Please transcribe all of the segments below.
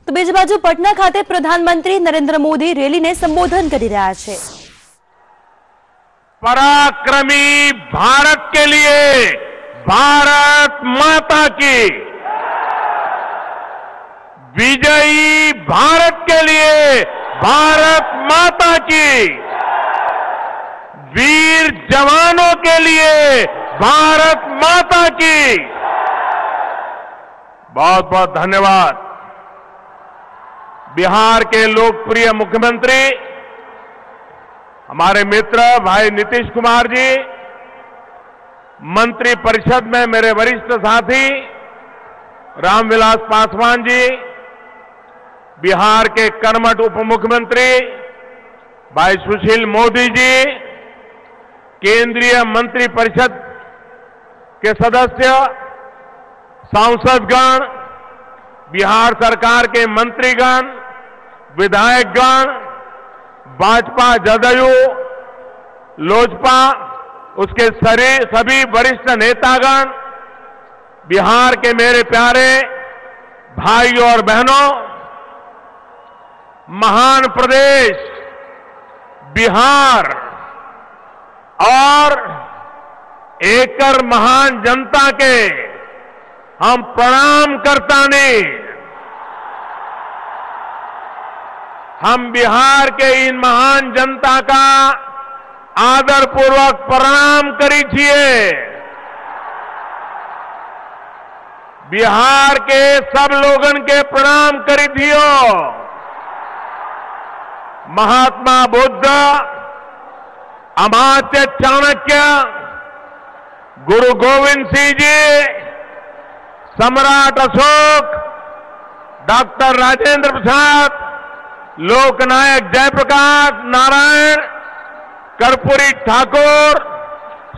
તો બીજી બાજુ પટના ખાતે પ્રધાનમંત્રી નરેન્દ્ર મોદી રેલીને સંબોધન કરી રહ્યા છે। पराक्रमी भारत के लिए भारत माता की, विजयी भारत के लिए भारत माता की, वीर जवानों के लिए भारत माता की। बहुत बहुत धन्यवाद। बिहार के लोकप्रिय मुख्यमंत्री हमारे मित्र भाई नीतीश कुमार जी, मंत्री परिषद में मेरे वरिष्ठ साथी रामविलास पासवान जी, बिहार के कर्मठ उप मुख्यमंत्री भाई सुशील मोदी जी, केंद्रीय मंत्री परिषद के सदस्य, सांसदगण, बिहार सरकार के मंत्रीगण, विधायकगण, भाजपा, जदयू, लोजपा, उसके सभी वरिष्ठ नेतागण, बिहार के मेरे प्यारे भाइयों और बहनों, महान प्रदेश बिहार और एकड़ महान जनता के हम प्रणाम करता नहीं। हम बिहार के इन महान जनता का आदरपूर्वक प्रणाम करी छिए। बिहार के सब लोगन के प्रणाम करी थियो। महात्मा बुद्ध, अमात्य चाणक्य, गुरु गोविंद सिंह जी, सम्राट अशोक, डॉक्टर राजेंद्र प्रसाद, लोकनायक जयप्रकाश नारायण, कर्पूरी ठाकुर,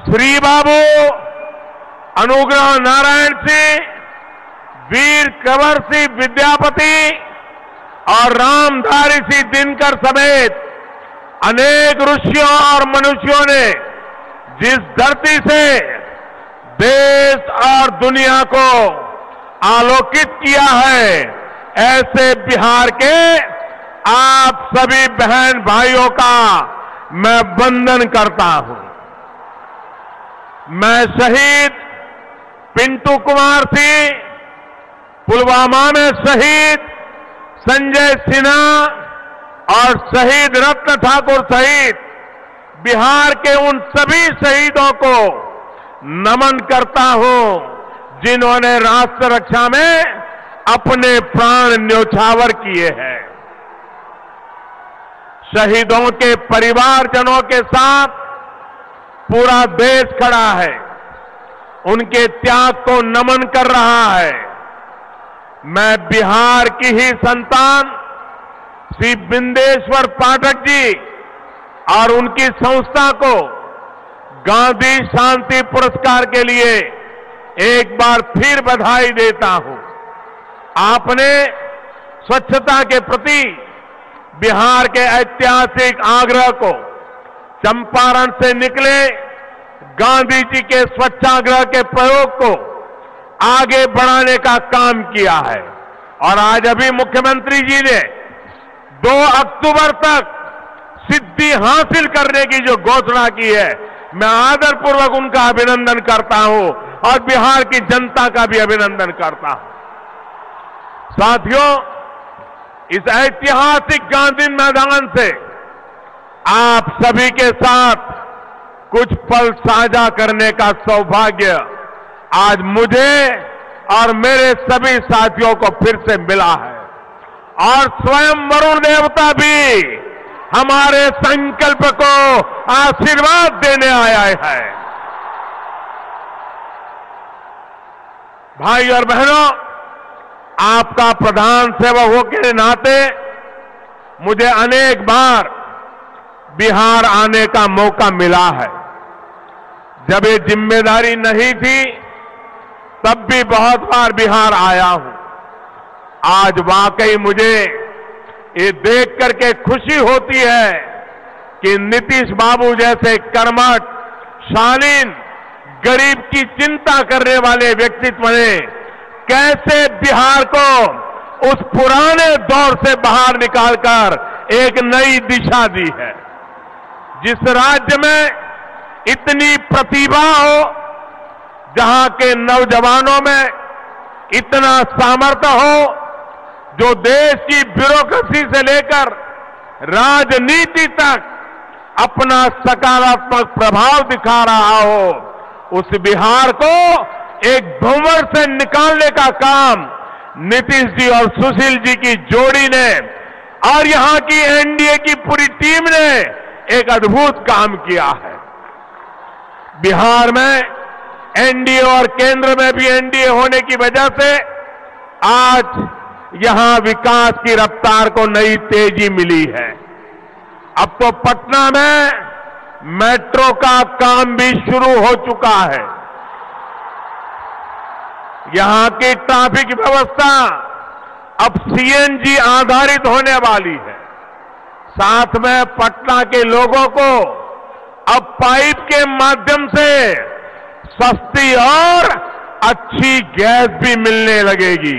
श्री बाबू, अनुग्रह नारायण सिंह, वीर कंवर सिंह विद्यापति और रामधारी सिंह दिनकर समेत अनेक ऋषियों और मनुष्यों ने जिस धरती से देश और दुनिया को आलोकित किया है, ऐसे बिहार के आप सभी बहन भाइयों का मैं वंदन करता हूं। मैं शहीद पिंटू कुमार सिंह, पुलवामा में शहीद संजय सिन्हा और शहीद रत्न ठाकुर सहित बिहार के उन सभी शहीदों को नमन करता हूं जिन्होंने राष्ट्र रक्षा में अपने प्राण न्योछावर किए हैं। शहीदों के परिवारजनों के साथ पूरा देश खड़ा है, उनके त्याग को नमन कर रहा है। मैं बिहार की ही संतान श्री बिंदेश्वर पाठक जी और उनकी संस्था को गांधी शांति पुरस्कार के लिए एक बार फिर बधाई देता हूं। आपने स्वच्छता के प्रति बिहार के ऐतिहासिक आग्रह को, चंपारण से निकले गांधी जी के स्वच्छाग्रह के प्रयोग को आगे बढ़ाने का काम किया है और आज अभी मुख्यमंत्री जी ने 2 अक्टूबर तक सिद्धि हासिल करने की जो घोषणा की है, मैं आदरपूर्वक उनका अभिनंदन करता हूं और बिहार की जनता का भी अभिनंदन करता हूं। साथियों, इस ऐतिहासिक गांधी मैदान से आप सभी के साथ कुछ पल साझा करने का सौभाग्य आज मुझे और मेरे सभी साथियों को फिर से मिला है और स्वयं वरुण देवता भी हमारे संकल्प को आशीर्वाद देने आया है। भाई और बहनों, आपका प्रधान सेवक के नाते मुझे अनेक बार बिहार आने का मौका मिला है। जब ये जिम्मेदारी नहीं थी तब भी बहुत बार बिहार आया हूं। आज वाकई मुझे ये देख करके खुशी होती है कि नीतीश बाबू जैसे कर्मठ, शालीन, गरीब की चिंता करने वाले व्यक्तित्व ने कैसे बिहार को उस पुराने दौर से बाहर निकालकर एक नई दिशा दी है। जिस राज्य में इतनी प्रतिभा हो, जहां के नौजवानों में इतना सामर्थ्य हो, जो देश की ब्यूरोक्रेसी से लेकर राजनीति तक अपना सकारात्मक प्रभाव दिखा रहा हो, उस बिहार को एक भंवर से निकालने का काम नीतीश जी और सुशील जी की जोड़ी ने और यहां की एनडीए की पूरी टीम ने एक अद्भुत काम किया है। बिहार में एनडीए और केंद्र में भी एनडीए होने की वजह से आज यहां विकास की रफ्तार को नई तेजी मिली है। अब तो पटना में मेट्रो का काम भी शुरू हो चुका है। यहां की ट्रैफिक व्यवस्था अब सीएनजी आधारित होने वाली है। साथ में पटना के लोगों को अब पाइप के माध्यम से सस्ती और अच्छी गैस भी मिलने लगेगी।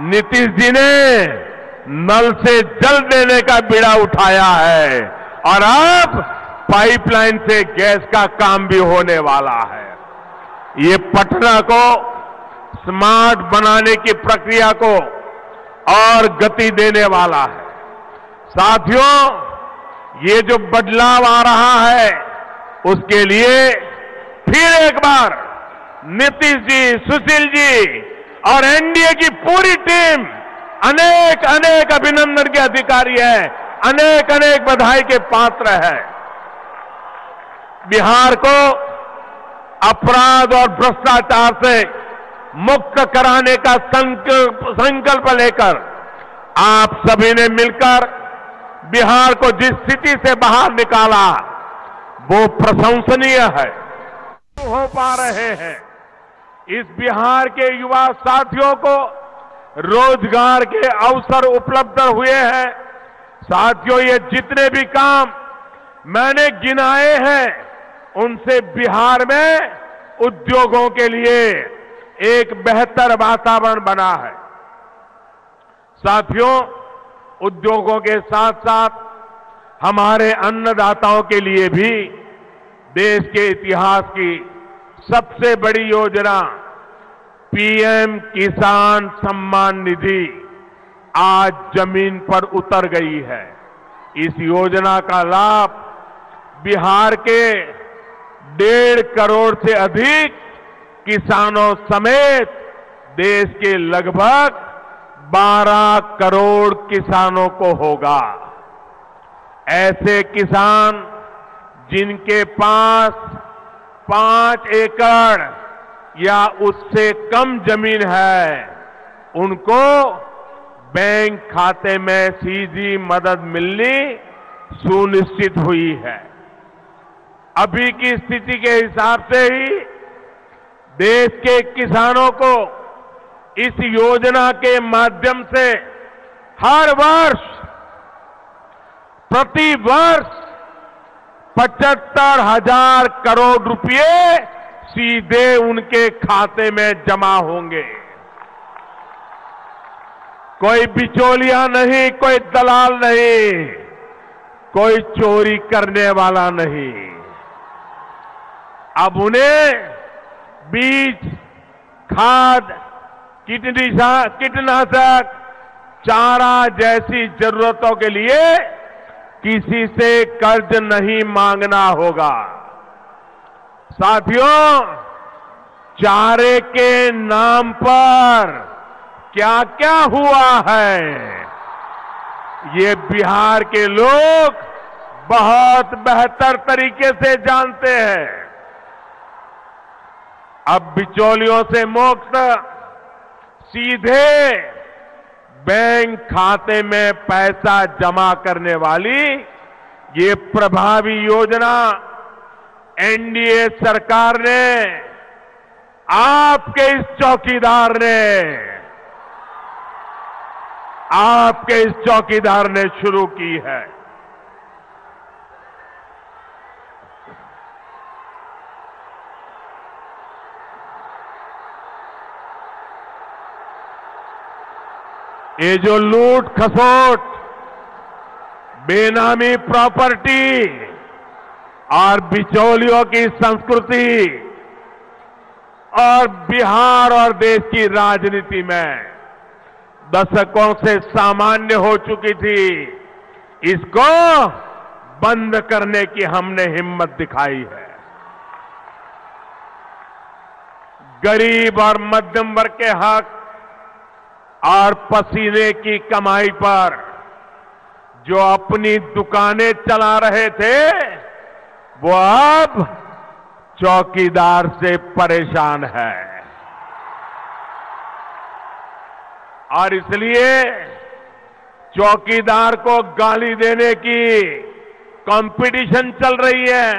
नीतीश जी ने नल से जल देने का बीड़ा उठाया है और अब पाइपलाइन से गैस का काम भी होने वाला है। ये पटना को स्मार्ट बनाने की प्रक्रिया को और गति देने वाला है। साथियों, ये जो बदलाव आ रहा है, उसके लिए फिर एक बार नीतीश जी, सुशील जी और एनडीए की पूरी टीम अनेक अनेक अभिनंदन के अधिकारी है, अनेक अनेक बधाई के पात्र है। बिहार को अपराध और भ्रष्टाचार से मुक्त कराने का संकल्प लेकर आप सभी ने मिलकर बिहार को जिस स्थिति से बाहर निकाला, वो प्रशंसनीय है। हो पा रहे हैं। इस बिहार के युवा साथियों को रोजगार के अवसर उपलब्ध हुए हैं। साथियों, ये जितने भी काम मैंने गिनाए हैं, उनसे बिहार में उद्योगों के लिए एक बेहतर वातावरण बना है। साथियों, उद्योगों के साथ साथ हमारे अन्नदाताओं के लिए भी देश के इतिहास की सबसे बड़ी योजना पीएम किसान सम्मान निधि आज जमीन पर उतर गई है। इस योजना का लाभ बिहार के 1.5 करोड़ से अधिक किसानों समेत देश के लगभग 12 करोड़ किसानों को होगा। ऐसे किसान जिनके पास 5 एकड़ या उससे कम जमीन है, उनको बैंक खाते में सीधी मदद मिलनी सुनिश्चित हुई है। अभी की स्थिति के हिसाब से ही देश के किसानों को इस योजना के माध्यम से हर वर्ष प्रति वर्ष 75,000 करोड़ रुपए सीधे उनके खाते में जमा होंगे। कोई बिचौलिया नहीं, कोई दलाल नहीं, कोई चोरी करने वाला नहीं। अब उन्हें बीज, खाद, कीटनाशक, चारा जैसी जरूरतों के लिए किसी से कर्ज नहीं मांगना होगा। साथियों, चारे के नाम पर क्या क्या हुआ है, ये बिहार के लोग बहुत बेहतर तरीके से जानते हैं। अब बिचौलियों से मुक्त सीधे बैंक खाते में पैसा जमा करने वाली ये प्रभावी योजना एनडीए सरकार ने, आपके इस चौकीदार ने, आपके इस चौकीदार ने शुरू की है। ये जो लूट खसोट, बेनामी प्रॉपर्टी और बिचौलियों की संस्कृति और बिहार और देश की राजनीति में दशकों से सामान्य हो चुकी थी, इसको बंद करने की हमने हिम्मत दिखाई है। गरीब और मध्यम वर्ग के हक और पसीने की कमाई पर जो अपनी दुकानें चला रहे थे, वो अब चौकीदार से परेशान है। और इसलिए चौकीदार को गाली देने की कंपटीशन चल रही है।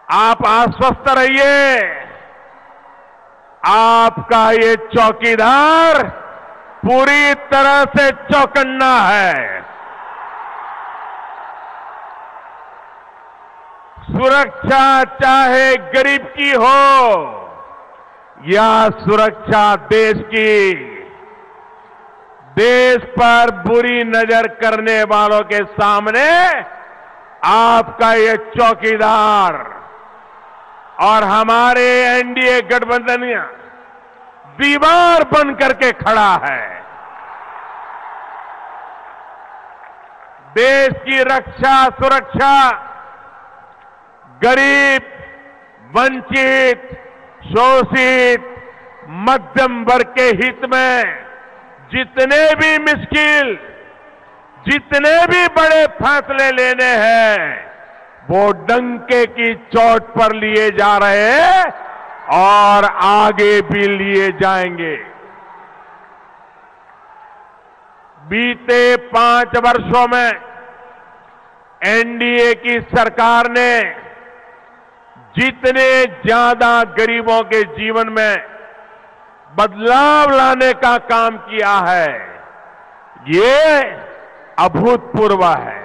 आप आश्वस्त रहिए, आपका ये चौकीदार पूरी तरह से चौकन्ना है। सुरक्षा चाहे गरीब की हो या सुरक्षा देश की, देश पर बुरी नजर करने वालों के सामने आपका ये चौकीदार और हमारे एनडीए गठबंधन दीवार बन करके खड़ा है। देश की रक्षा सुरक्षा गरीब, वंचित, शोषित, मध्यम वर्ग के हित में जितने भी मुश्किल, जितने भी बड़े फैसले लेने हैं, वो डंके की चोट पर लिए जा रहे हैं और आगे भी लिए जाएंगे। बीते 5 वर्षों में एनडीए की सरकार ने जितने ज्यादा गरीबों के जीवन में बदलाव लाने का काम किया है, ये अभूतपूर्व है।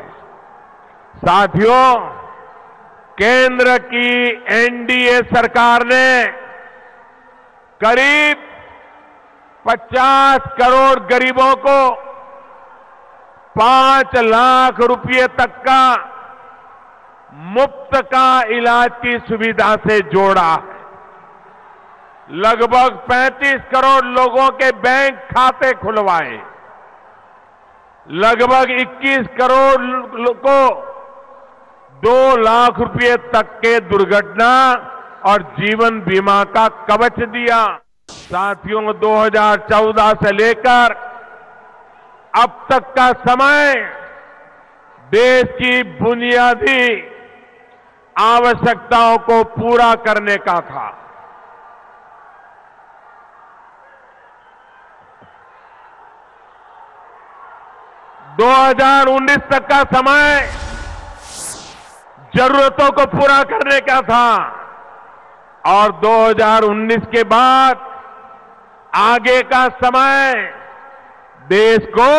साथियों, केंद्र की एनडीए सरकार ने करीब 50 करोड़ गरीबों को 5 लाख रुपए तक का मुफ्त का इलाज की सुविधा से जोड़ा है। लगभग 35 करोड़ लोगों के बैंक खाते खुलवाए, लगभग 21 करोड़ को 2 लाख रुपए तक के दुर्घटना और जीवन बीमा का कवच दिया। साथियों, 2014 से लेकर अब तक का समय देश की बुनियादी आवश्यकताओं को पूरा करने का था। दो 2019 तक का समय जरूरतों को पूरा करने का था और 2019 के बाद आगे का समय देश को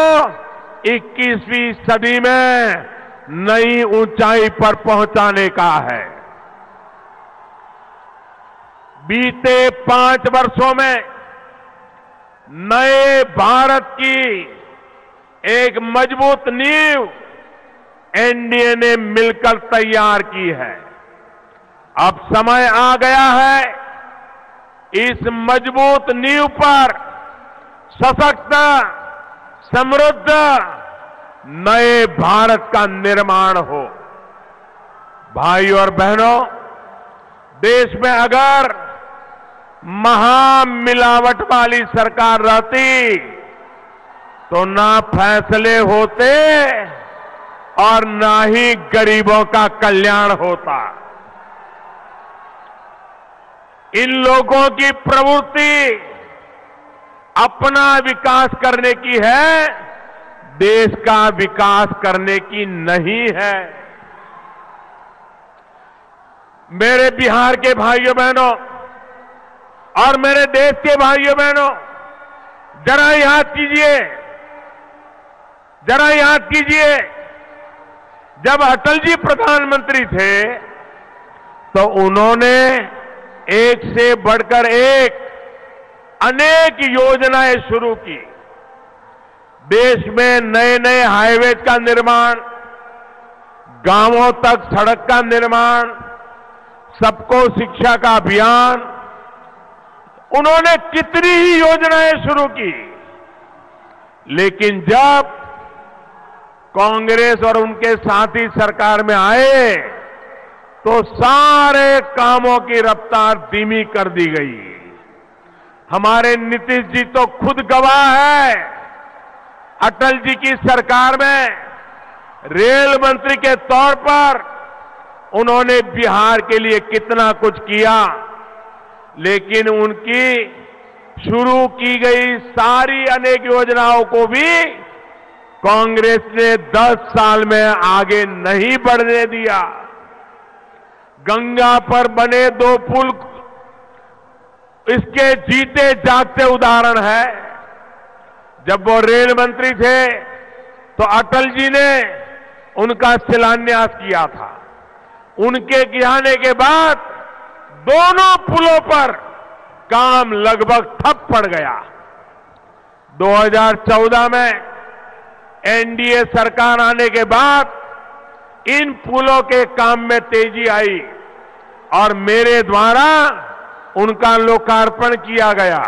21वीं सदी में नई ऊंचाई पर पहुंचाने का है। बीते 5 वर्षों में नए भारत की एक मजबूत नींव एनडीए ने मिलकर तैयार की है। अब समय आ गया है इस मजबूत नींव पर सशक्त, समृद्ध नए भारत का निर्माण हो। भाइयों और बहनों, देश में अगर महामिलावट वाली सरकार रहती तो ना फैसले होते और ना ही गरीबों का कल्याण होता। इन लोगों की प्रवृत्ति अपना विकास करने की है, देश का विकास करने की नहीं है। मेरे बिहार के भाइयों बहनों और मेरे देश के भाइयों बहनों, जरा याद कीजिए, जरा याद कीजिए, जब अटल जी प्रधानमंत्री थे तो उन्होंने एक से बढ़कर एक अनेक योजनाएं शुरू की। देश में नए नए हाईवेज का निर्माण, गांवों तक सड़क का निर्माण, सबको शिक्षा का अभियान, उन्होंने कितनी ही योजनाएं शुरू की। लेकिन जब कांग्रेस और उनके साथी सरकार में आए तो सारे कामों की रफ्तार धीमी कर दी गई। हमारे नीतीश जी तो खुद गवाह है। अटल जी की सरकार में रेल मंत्री के तौर पर उन्होंने बिहार के लिए कितना कुछ किया, लेकिन उनकी शुरू की गई सारी अनेक योजनाओं को भी कांग्रेस ने 10 साल में आगे नहीं बढ़ने दिया। गंगा पर बने 2 पुल इसके जीते जागते उदाहरण है। जब वो रेल मंत्री थे तो अटल जी ने उनका शिलान्यास किया था। उनके गिराने के बाद दोनों पुलों पर काम लगभग ठप पड़ गया। 2014 में एनडीए सरकार आने के बाद इन पुलों के काम में तेजी आई और मेरे द्वारा उनका लोकार्पण किया गया।